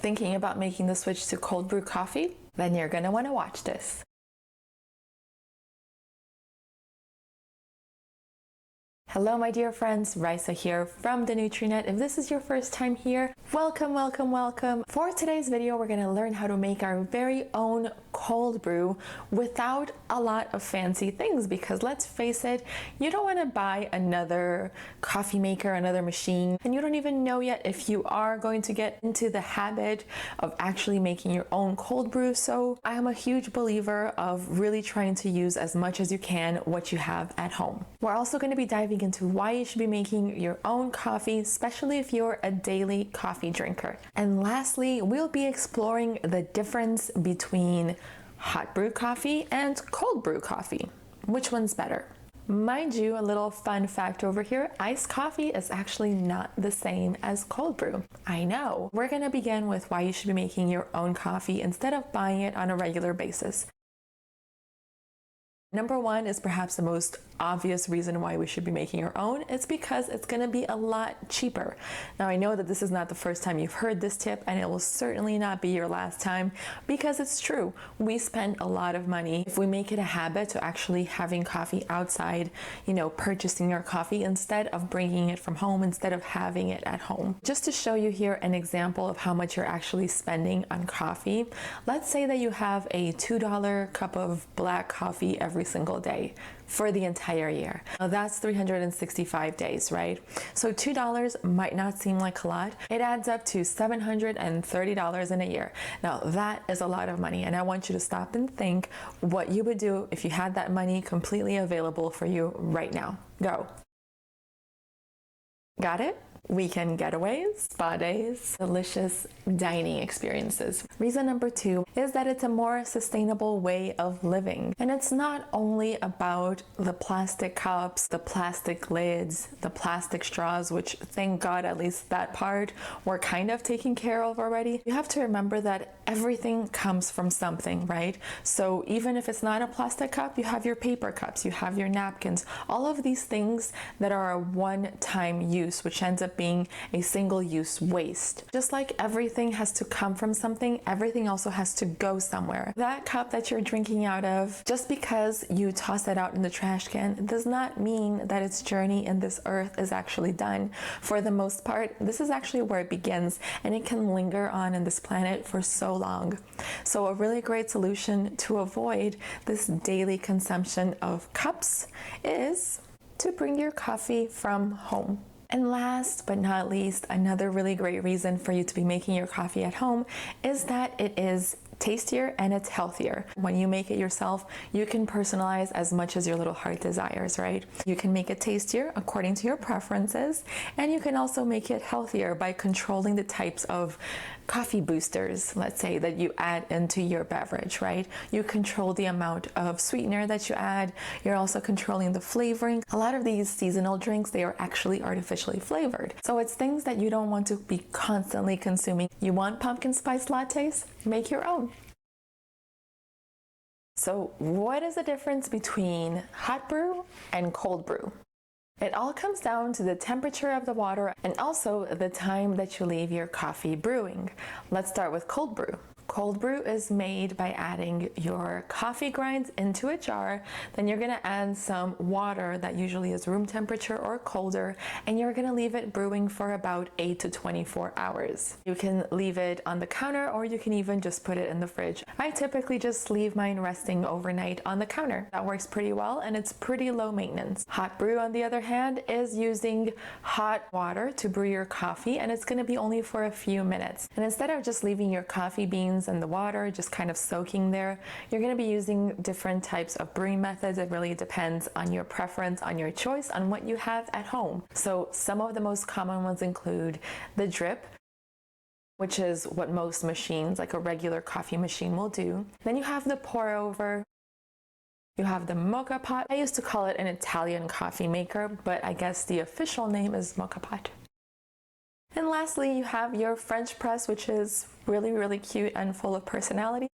Thinking about making the switch to cold brew coffee? Then you're gonna wanna watch this. Hello my dear friends, Raisa here from the Nutrinut. If this is your first time here, welcome, welcome, welcome. For today's video, we're gonna learn how to make our very own cold brew without a lot of fancy things, because let's face it, you don't wanna buy another coffee maker, another machine, and you don't even know yet if you are going to get into the habit of actually making your own cold brew. So I am a huge believer of really trying to use as much as you can what you have at home. We're also gonna be diving into why you should be making your own coffee, especially if you're a daily coffee drinker. And lastly, we'll be exploring the difference between hot brew coffee and cold brew coffee. Which one's better? Mind you, a little fun fact over here, iced coffee is actually not the same as cold brew. I know. We're gonna begin with why you should be making your own coffee instead of buying it on a regular basis. Number one is perhaps the most obvious reason why we should be making our own. It's because it's going to be a lot cheaper. Now I know that this is not the first time you've heard this tip, and it will certainly not be your last time, because it's true. We spend a lot of money if we make it a habit to actually having coffee outside, purchasing our coffee instead of bringing it from home, instead of having it at home. Just to show you here an example of how much you're actually spending on coffee, let's say that you have a $2 cup of black coffee every single day for the entire year. Now that's 365 days, right? So $2 might not seem like a lot. It adds up to $730 in a year. Now that is a lot of money, and I want you to stop and think what you would do if you had that money completely available for you right now. Go. Got it? Weekend getaways, spa days, delicious dining experiences. Reason number two is that it's a more sustainable way of living. And it's not only about the plastic cups, the plastic lids, the plastic straws, which thank God at least that part we're kind of taking care of already. You have to remember that everything comes from something, right? So even if it's not a plastic cup, you have your paper cups, you have your napkins, all of these things that are a one-time use, which ends up being a single-use waste. Just like everything has to come from something, everything also has to go somewhere. That cup that you're drinking out of, just because you toss it out in the trash can, does not mean that its journey in this earth is actually done. For the most part, this is actually where it begins, and it can linger on this planet for so long. So a really great solution to avoid this daily consumption of cups is to bring your coffee from home. And last but not least, another really great reason for you to be making your coffee at home is that it is tastier and it's healthier. When you make it yourself, you can personalize as much as your little heart desires, right? You can make it tastier according to your preferences, and you can also make it healthier by controlling the types of coffee boosters, let's say, that you add into your beverage, right? You control the amount of sweetener that you add. You're also controlling the flavoring. A lot of these seasonal drinks, they are actually artificially flavored. So it's things that you don't want to be constantly consuming. You want pumpkin spice lattes? Make your own. So what is the difference between hot brew and cold brew? It all comes down to the temperature of the water and also the time that you leave your coffee brewing. Let's start with cold brew. Cold brew is made by adding your coffee grinds into a jar. Then you're gonna add some water that usually is room temperature or colder, and you're gonna leave it brewing for about 8 to 24 hours. You can leave it on the counter, or you can even just put it in the fridge. I typically just leave mine resting overnight on the counter. That works pretty well, and it's pretty low maintenance. Hot brew, on the other hand, is using hot water to brew your coffee, and it's gonna be only for a few minutes. And instead of just leaving your coffee beans and the water just kind of soaking there, you're going to be using different types of brewing methods. It really depends on your preference, on your choice, on what you have at home. So some of the most common ones include the drip, which is what most machines, like a regular coffee machine, will do. Then you have the pour over. You have the mocha pot. I used to call it an Italian coffee maker, but I guess the official name is mocha pot. And lastly, you have your French press, which is really, really cute and full of personality.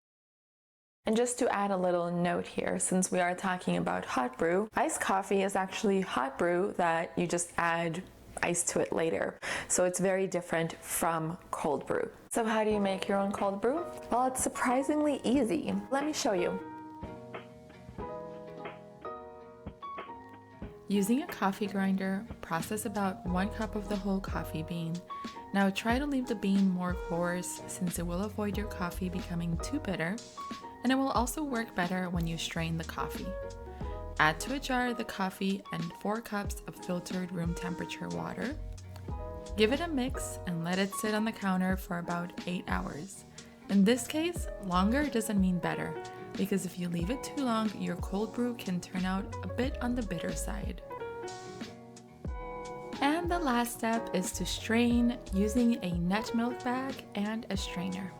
And just to add a little note here, since we are talking about hot brew, iced coffee is actually hot brew that you just add ice to it later. So it's very different from cold brew. So how do you make your own cold brew? Well, it's surprisingly easy. Let me show you. Using a coffee grinder, process about 1 cup of the whole coffee bean. Now try to leave the bean more coarse since it will avoid your coffee becoming too bitter, and it will also work better when you strain the coffee. Add to a jar the coffee and 4 cups of filtered room temperature water. Give it a mix and let it sit on the counter for about 8 hours. In this case, longer doesn't mean better, because if you leave it too long, your cold brew can turn out a bit on the bitter side. And the last step is to strain using a nut milk bag and a strainer.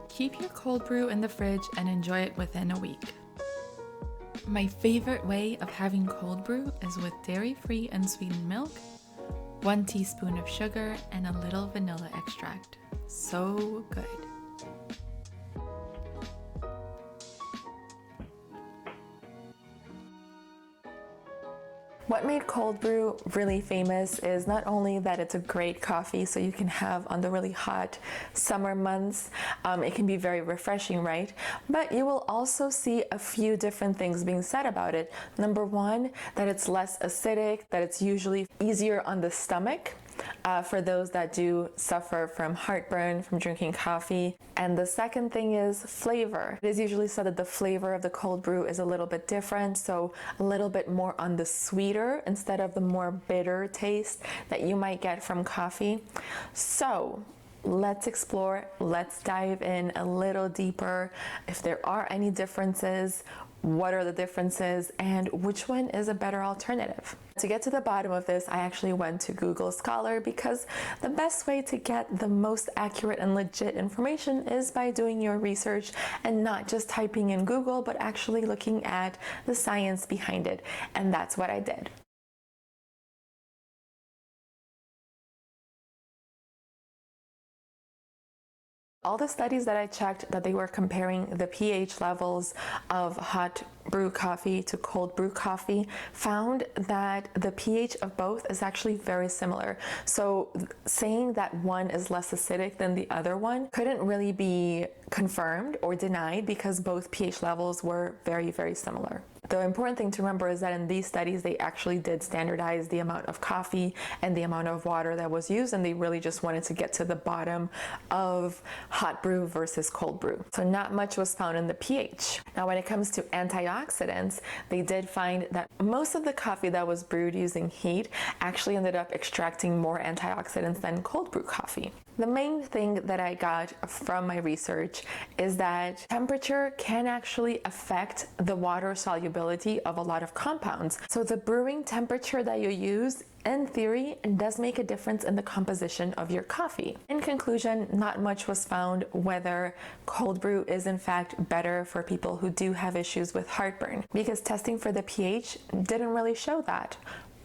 Keep your cold brew in the fridge and enjoy it within a week. My favorite way of having cold brew is with dairy-free unsweetened milk, 1 teaspoon of sugar, and a little vanilla extract. So good. What made cold brew really famous is not only that it's a great coffee so you can have on the really hot summer months, it can be very refreshing, right? But you will also see a few different things being said about it. Number one, that it's less acidic, that it's usually easier on the stomach. For those that do suffer from heartburn from drinking coffee. And the second thing is flavor. It is usually said that the flavor of the cold brew is a little bit different, so a little bit more on the sweeter instead of the more bitter taste that you might get from coffee. So let's explore, let's dive in a little deeper. If there are any differences, what are the differences, and which one is a better alternative? To get to the bottom of this, I actually went to Google Scholar because the best way to get the most accurate and legit information is by doing your research and not just typing in Google, but actually looking at the science behind it. And that's what I did. All the studies that I checked that they were comparing the pH levels of hot brew coffee to cold brew coffee found that the pH of both is actually very similar. So saying that one is less acidic than the other one couldn't really be confirmed or denied because both pH levels were very, very similar. The important thing to remember is that in these studies, they actually did standardize the amount of coffee and the amount of water that was used, and they really just wanted to get to the bottom of hot brew versus cold brew. So not much was found in the pH. Now, when it comes to antioxidants, they did find that most of the coffee that was brewed using heat actually ended up extracting more antioxidants than cold brew coffee. The main thing that I got from my research is that temperature can actually affect the water solubility of a lot of compounds. So the brewing temperature that you use, in theory, does make a difference in the composition of your coffee. In conclusion, not much was found whether cold brew is in fact better for people who do have issues with heartburn, because testing for the pH didn't really show that.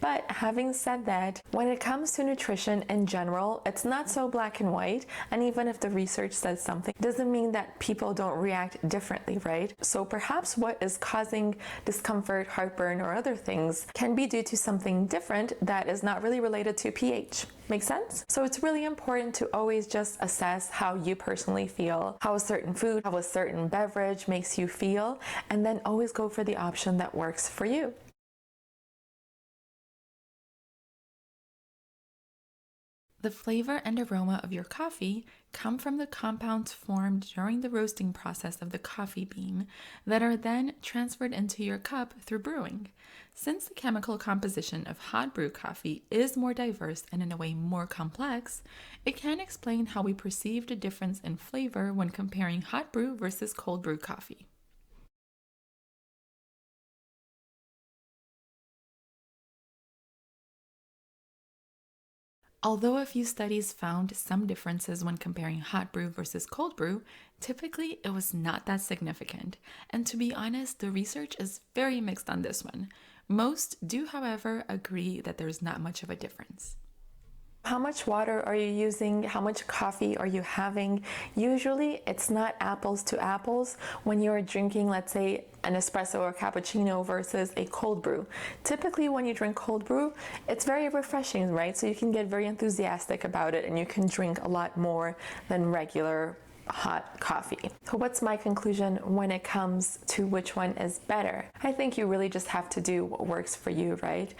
But having said that, when it comes to nutrition in general, it's not so black and white, and even if the research says something, doesn't mean that people don't react differently, right? So perhaps what is causing discomfort, heartburn, or other things can be due to something different that is not really related to pH. Make sense? So it's really important to always just assess how you personally feel, how a certain food, how a certain beverage makes you feel, and then always go for the option that works for you. The flavor and aroma of your coffee come from the compounds formed during the roasting process of the coffee bean that are then transferred into your cup through brewing. Since the chemical composition of hot brew coffee is more diverse and in a way more complex, it can explain how we perceive the difference in flavor when comparing hot brew versus cold brew coffee. Although a few studies found some differences when comparing hot brew versus cold brew, typically it was not that significant. And to be honest, the research is very mixed on this one. Most do, however, agree that there's not much of a difference. How much water are you using? How much coffee are you having? Usually it's not apples to apples when you're drinking, let's say, an espresso or cappuccino versus a cold brew. Typically when you drink cold brew, it's very refreshing, right? So you can get very enthusiastic about it and you can drink a lot more than regular hot coffee. So what's my conclusion when it comes to which one is better? I think you really just have to do what works for you, right?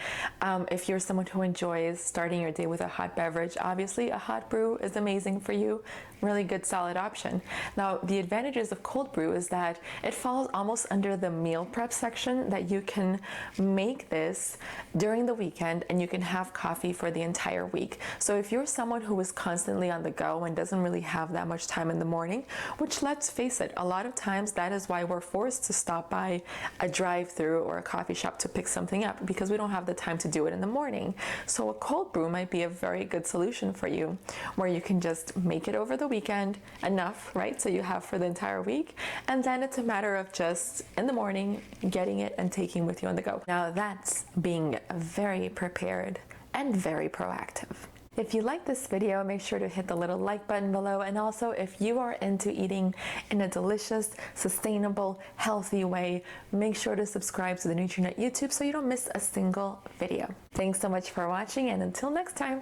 If you're someone who enjoys starting your day with a hot beverage, obviously a hot brew is amazing for you. Really good, solid option. Now, the advantages of cold brew is that it falls almost under the meal prep section, that you can make this during the weekend and you can have coffee for the entire week. So if you're someone who is constantly on the go and doesn't really have that much time in the morning, which, let's face it, a lot of times that is why we're forced to stop by a drive-through or a coffee shop to pick something up, because we don't have the time to do it in the morning. So a cold brew might be a very good solution for you, where you can just make it over the weekend enough, right? So you have for the entire week, and then it's a matter of just in the morning getting it and taking with you on the go. Now that's being very prepared and very proactive. If you like this video, make sure to hit the little like button below. And also, if you are into eating in a delicious, sustainable, healthy way, make sure to subscribe to the Nutrinut YouTube so you don't miss a single video. Thanks so much for watching, and until next time.